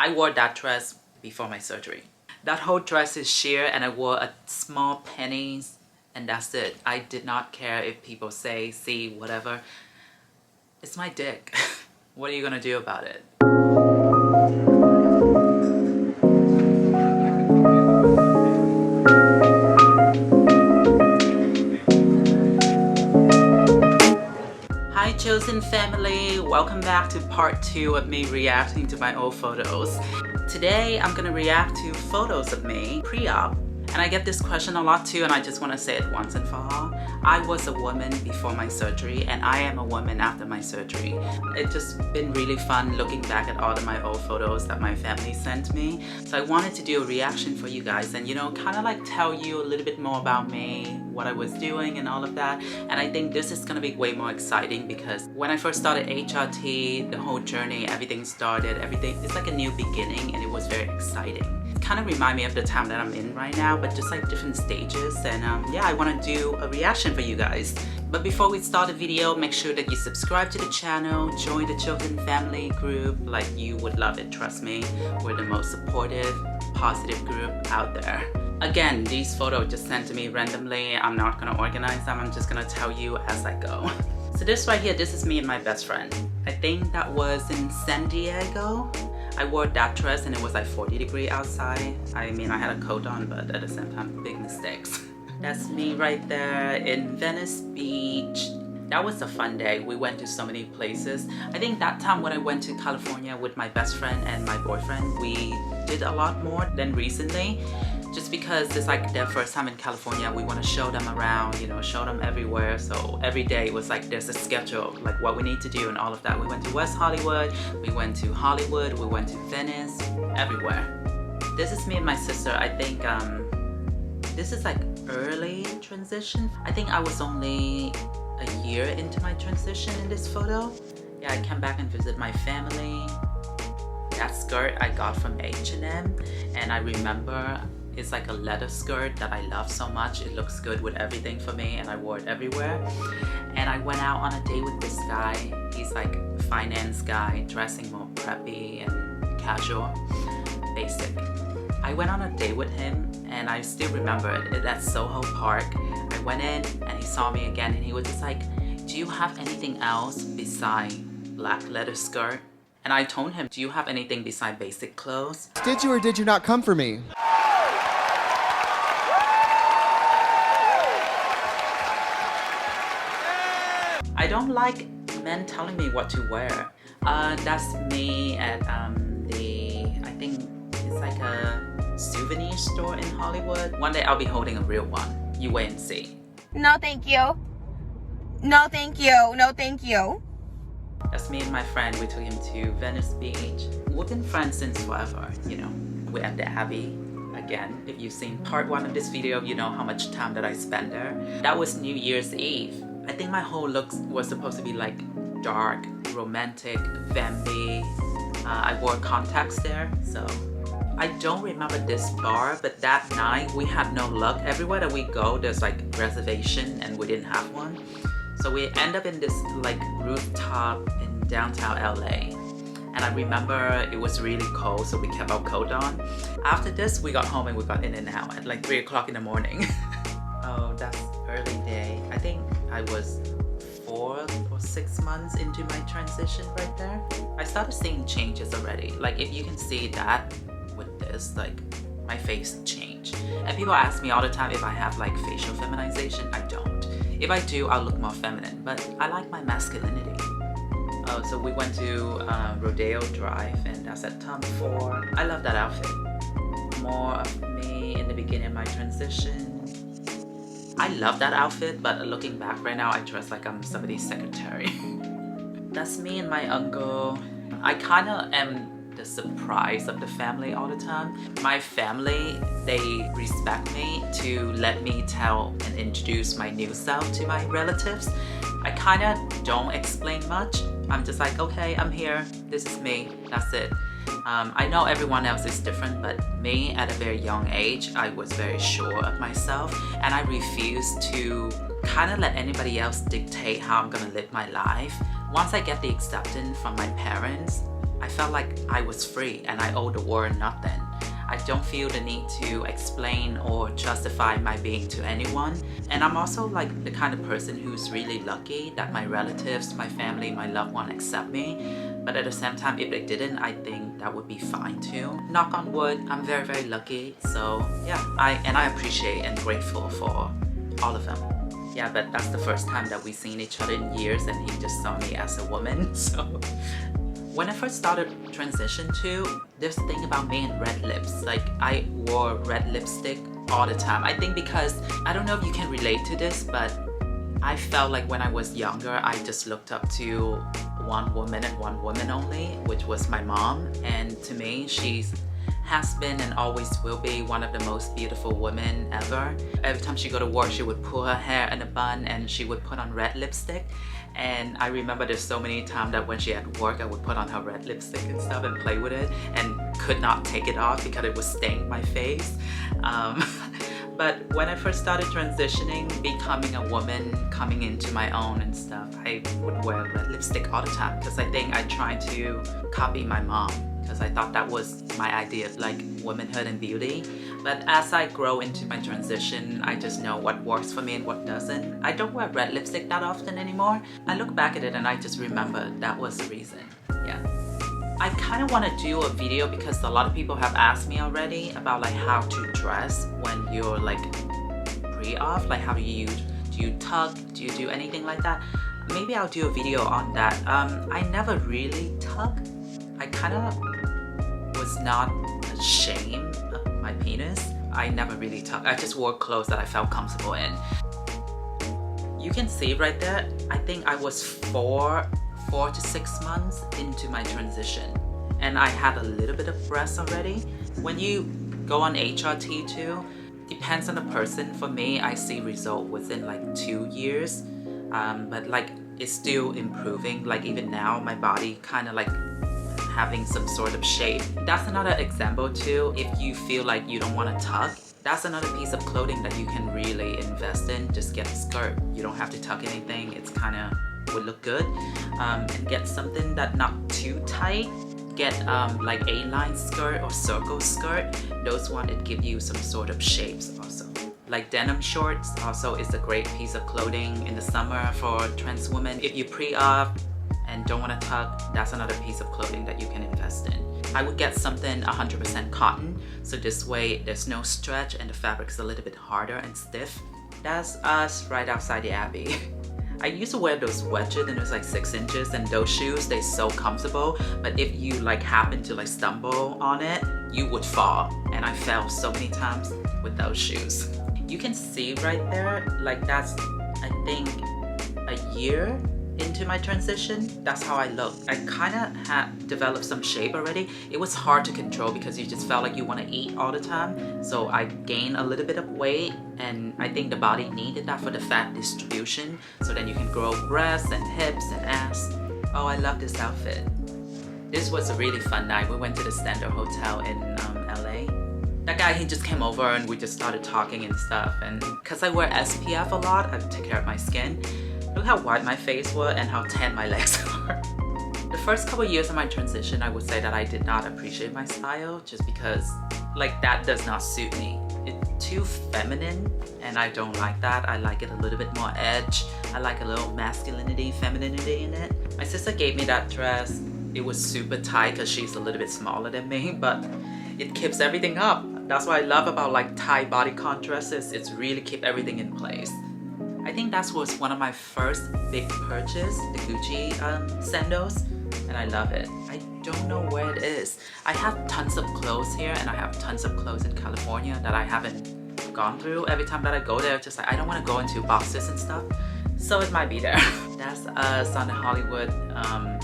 I wore that dress before my surgery. That whole dress is sheer and I wore a small pennies and that's it. I did not care if people say, see, whatever. It's my dick. What are you gonna do about it? Hi chosen family, welcome back to part 2 of me reacting to my old photos. Today I'm gonna react to photos of me pre-op. And I get this question a lot too, and I just want to say it once and for all. I was a woman before my surgery and I am a woman after my surgery. It's just been really fun looking back at all of my old photos that my family sent me. So I wanted to do a reaction for you guys and kind of like tell you a little bit more about me, what I was doing and all of that. And I think this is gonna be way more exciting because when I first started HRT, the whole journey, everything started, it's like a new beginning and it was very exciting. Kind of remind me of the time that I'm in right now, but just like different stages. And yeah, I want to do a reaction for you guys. But before we start the video, make sure that you subscribe to the channel, join the children family group. Like, you would love it, trust me. We're the most supportive, positive group out there. Again, these photos just sent to me randomly. I'm not gonna organize them, I'm just gonna tell you as I go. So this right here, this is me and my best friend. I think that was in San Diego. I wore that dress and it was like 40 degrees outside. I mean, I had a coat on, but at the same time, big mistakes. That's me right there in Venice Beach. That was a fun day. We went to so many places. I think that time when I went to California with my best friend and my boyfriend, we did a lot more than recently. Just because it's like their first time in California, we want to show them around, show them everywhere. So every day it was like there's a schedule, like what we need to do and all of that. We went to West Hollywood, we went to Hollywood, we went to Venice, everywhere. This is me and my sister. I think this is like early transition. I think I was only a year into my transition in this photo. Yeah, I came back and visited my family. That skirt I got from H&M, and I remember it's like a leather skirt that I love so much. It looks good with everything for me and I wore it everywhere. And I went out on a date with this guy. He's like a finance guy, dressing more preppy and casual, basic. I went on a date with him and I still remember it at Soho Park. I went in and he saw me again and he was just like, do you have anything else beside black leather skirt? And I told him, do you have anything beside basic clothes? Did you or did you not come for me? I don't like men telling me what to wear. That's me at I think it's like a souvenir store in Hollywood. One day I'll be holding a real one. You wait and see. No, thank you. No, thank you. No, thank you. That's me and my friend. We took him to Venice Beach. We've been friends since forever, We're at the Abbey. Again, if you've seen part 1 of this video, you know how much time that I spent there. That was New Year's Eve. I think my whole look was supposed to be like dark, romantic, vampy. I wore contacts there, so I don't remember this bar, but that night we had no luck. Everywhere that we go, there's like reservation and we didn't have one. So we end up in this like rooftop in downtown LA. And I remember it was really cold, so we kept our coat on. After this, we got home and we got in and out at like 3 o'clock in the morning. Oh, that's early day. I think I was 4 or 6 months into my transition right there. I started seeing changes already. Like if you can see that with this, like my face changed. And people ask me all the time if I have like facial feminization. I don't. If I do, I'll look more feminine, but I like my masculinity. Oh, so we went to Rodeo Drive and that's at Tom Ford. I love that outfit. More of me in the beginning of my transition. I love that outfit, but looking back right now, I dress like I'm somebody's secretary. That's me and my uncle. I kind of am the surprise of the family all the time. My family, they respect me to let me tell and introduce my new self to my relatives. I kind of don't explain much. I'm just like, okay, I'm here. This is me. That's it. I know everyone else is different, but me at a very young age, I was very sure of myself and I refused to kind of let anybody else dictate how I'm gonna live my life. Once I get the acceptance from my parents, I felt like I was free and I owed the world nothing. I don't feel the need to explain or justify my being to anyone. And I'm also like the kind of person who's really lucky that my relatives, my family, my loved one accept me. But at the same time, if they didn't, I think that would be fine too. Knock on wood, I'm very, very lucky. So yeah, I appreciate and grateful for all of them. Yeah, but that's the first time that we've seen each other in years and he just saw me as a woman, so. When I first started transition too, there's a thing about me and red lips. Like I wore red lipstick all the time. I think because, I don't know if you can relate to this, but I felt like when I was younger, I just looked up to one woman and one woman only, which was my mom. And to me, she has been and always will be one of the most beautiful women ever. Every time she go to work, she would pull her hair in a bun and she would put on red lipstick. And I remember there's so many times that when she had work, I would put on her red lipstick and stuff and play with it and could not take it off because it was staining my face. But when I first started transitioning, becoming a woman, coming into my own and stuff, I would wear red lipstick all the time because I think I tried to copy my mom because I thought that was my idea of like womanhood and beauty. But as I grow into my transition, I just know what works for me and what doesn't. I don't wear red lipstick that often anymore. I look back at it and I just remember that was the reason. Yeah. I kind of want to do a video because a lot of people have asked me already about like how to dress when you're like pre-op, like how do you tuck, do you do anything like that? Maybe I'll do a video on that. I never really tuck. I kind of was not ashamed of my penis. I never really tuck. I just wore clothes that I felt comfortable in. You can see right there, I think I was 4 to 6 months into my transition and I had a little bit of breasts already. When you go on HRT too, depends on the person. For me, I see result within like 2 years, but like it's still improving. Like even now, my body kind of like having some sort of shape. That's another example too. If you feel like you don't want to tuck, that's another piece of clothing that you can really invest in. Just get a skirt. You don't have to tuck anything. It's kind of would look good. And get something that not too tight. Get like A-line skirt or circle skirt. Those one, it give you some sort of shapes also. Like denim shorts also is a great piece of clothing in the summer for trans women. If you pre-op and don't want to tuck, that's another piece of clothing that you can invest in. I would get something 100% cotton, so this way there's no stretch and the fabric's a little bit harder and stiff. That's us right outside the Abbey. I used to wear those wedges and it was like 6 inches, and those shoes, they're so comfortable, but if you like happen to like stumble on it, you would fall. And I fell so many times with those shoes. You can see right there, like that's, I think, a year into my transition. That's how I look. I kind of had developed some shape already. It was hard to control because you just felt like you want to eat all the time. So I gained a little bit of weight, and I think the body needed that for the fat distribution, so then you can grow breasts and hips and ass. Oh, I love this outfit. This was a really fun night. We went to the Standard Hotel in LA. That guy, he just came over and we just started talking and stuff. And because I wear SPF a lot, I take care of my skin. Look how white my face was and how tan my legs are. The first couple years of my transition, I would say that I did not appreciate my style just because like that does not suit me. It's too feminine and I don't like that. I like it a little bit more edge. I like a little masculinity, femininity in it. My sister gave me that dress. It was super tight because she's a little bit smaller than me, but it keeps everything up. That's what I love about like tight bodycon dresses. It's really keep everything in place. I think that was one of my first big purchase, the Gucci sandals, and I love it. I don't know where it is. I have tons of clothes here and I have tons of clothes in California that I haven't gone through. Every time that I go there, just like I don't want to go into boxes and stuff, so it might be there. That's us on the Hollywood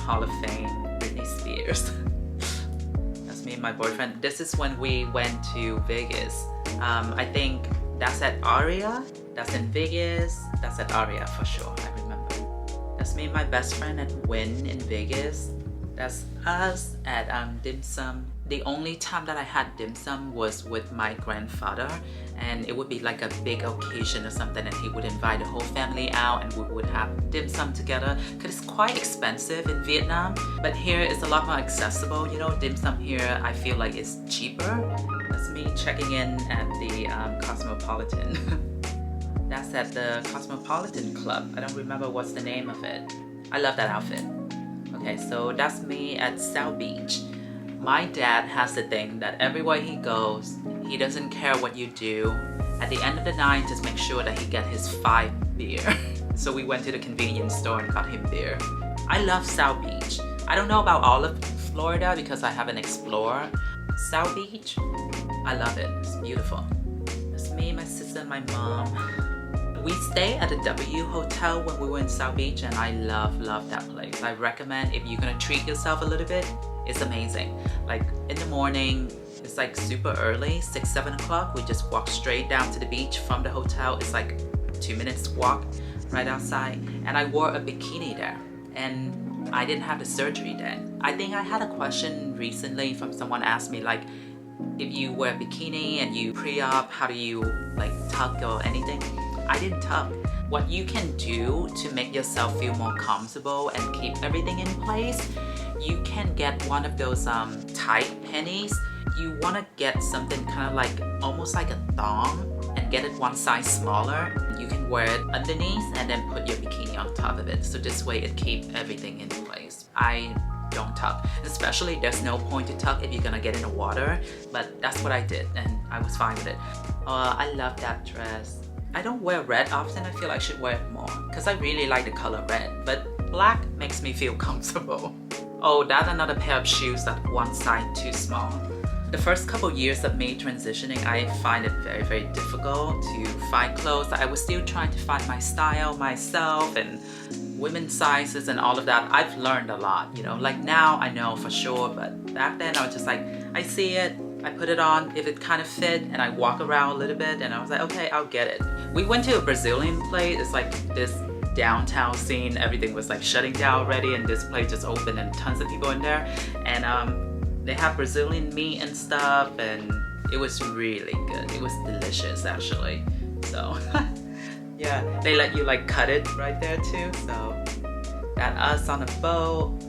Hall of Fame, Britney Spears. That's me and my boyfriend. This is when we went to Vegas. I think that's at Aria. That's in Vegas. That's at Aria for sure, I remember. That's me and my best friend at Wynn in Vegas. That's us at Dim Sum The only time that I had dim sum was with my grandfather, and it would be like a big occasion or something, and he would invite the whole family out and we would have dim sum together, because it's quite expensive in Vietnam, but here it's a lot more accessible. You know, dim sum here I feel like it's cheaper. That's me checking in at the Cosmopolitan. That's at the Cosmopolitan Club. I don't remember what's the name of it. I love that outfit. Okay, so that's me at South Beach. My dad has the thing that everywhere he goes, he doesn't care what you do. At the end of the night, just make sure that he get his 5 beer. So we went to the convenience store and got him beer. I love South Beach. I don't know about all of Florida because I haven't explored. South Beach, I love it. It's beautiful. It's me, my sister, and my mom. We stayed at the W Hotel when we were in South Beach, and I love that place. I recommend if you're gonna treat yourself a little bit, it's amazing. Like in the morning, it's like super early, 6-7 o'clock. We just walk straight down to the beach from the hotel. It's like 2 minutes walk right outside. And I wore a bikini there, and I didn't have the surgery then. I think I had a question recently from someone asked me like, if you wear a bikini and you pre-op, how do you like tuck or anything? I didn't tuck. What you can do to make yourself feel more comfortable and keep everything in place, you can get one of those tight panties. You want to get something kind of like almost like a thong and get it one size smaller. You can wear it underneath and then put your bikini on top of it. So this way it keeps everything in place. I don't tuck, especially there's no point to tuck if you're gonna get in the water, but that's what I did and I was fine with it. I love that dress. I don't wear red often. I feel I should wear it more because I really like the color red, but black makes me feel comfortable. Oh, that's another pair of shoes that one size too small. The first couple years of me transitioning, I find it very difficult to find clothes. I was still trying to find my style myself and women's sizes and all of that. I've learned a lot, you know, like now I know for sure, but back then I was just like, I see it, I put it on, if it kind of fit, and I walk around a little bit and I was like, okay, I'll get it. We went to a Brazilian place. It's like this downtown scene. Everything was like shutting down already and this place just opened and tons of people in there. And they have Brazilian meat and stuff and it was really good. It was delicious actually. So yeah, they let you like cut it right there too. So that us on a boat.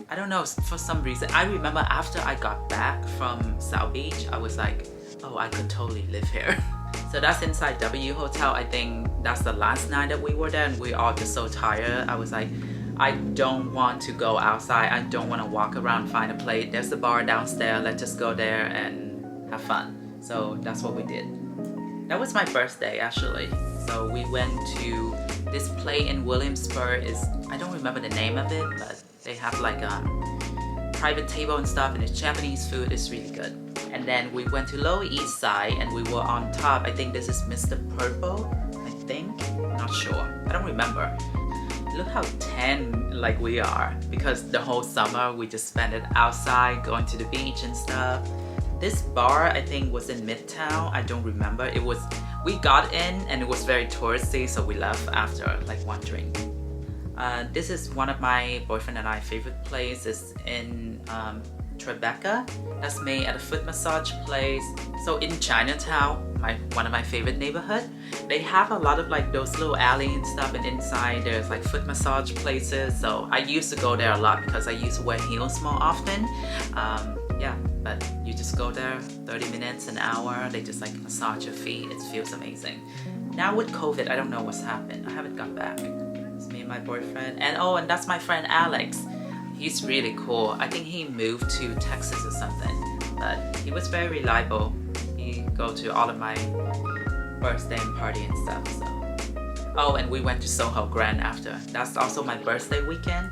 I don't know, for some reason, I remember after I got back from South Beach, I was like, oh, I could totally live here. So that's inside W Hotel. I think that's the last night that we were there and we all just so tired. I was like, I don't want to go outside. I don't want to walk around, find a place. There's a bar downstairs. Let's just go there and have fun. So that's what we did. That was my birthday actually. So we went to this place in Williamsburg. I don't remember the name of it, but they have like a private table and stuff and it's Japanese food. It's really good. And then we went to Lower East Side and we were on top. I think this is Mr. Purple, I think. Not sure. I don't remember. Look how tan like we are because the whole summer we just spent it outside going to the beach and stuff. This bar I think was in Midtown. I don't remember. We got in and it was very touristy, so we left after like one drink. This is one of my boyfriend and I favorite places in Tribeca. That's made at a foot massage place. So in Chinatown, one of my favorite neighborhood, they have a lot of like those little alley and stuff, and inside there's like foot massage places. So I used to go there a lot because I used to wear heels more often. Yeah, but you just go there 30 minutes, an hour, they just like massage your feet. It feels amazing. Now with COVID, I don't know what's happened. I haven't gone back. It's me and my boyfriend. And oh, and that's my friend Alex. He's really cool. I think he moved to Texas or something, but he was very reliable. He go to all of my birthday and party and stuff. So. Oh, and we went to Soho Grand after. That's also my birthday weekend.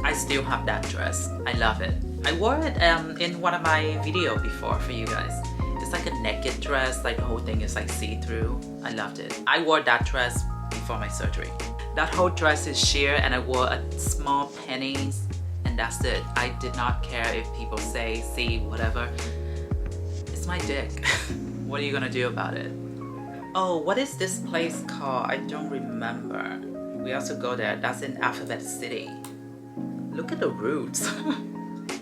I still have that dress. I love it. I wore it in one of my videos before for you guys. It's like a naked dress, like the whole thing is like see-through. I loved it. I wore that dress before my surgery. That whole dress is sheer and I wore a small panties and that's it. I did not care if people say, see, whatever. It's my dick. What are you gonna do about it? Oh, what is this place called? I don't remember. We also go there. That's in Alphabet City. Look at the roots.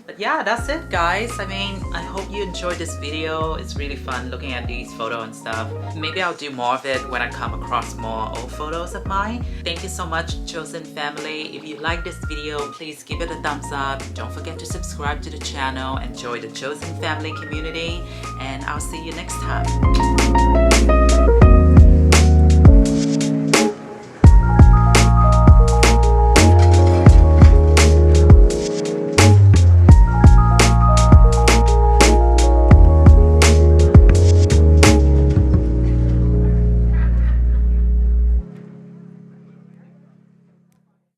But yeah, that's it guys. I mean, I hope you enjoyed this video. It's really fun looking at these photos and stuff. Maybe I'll do more of it when I come across more old photos of mine. Thank you so much, Chosen family. If you like this video, please give it a thumbs up. Don't forget to subscribe to the channel and join the Chosen family community. And I'll see you next time.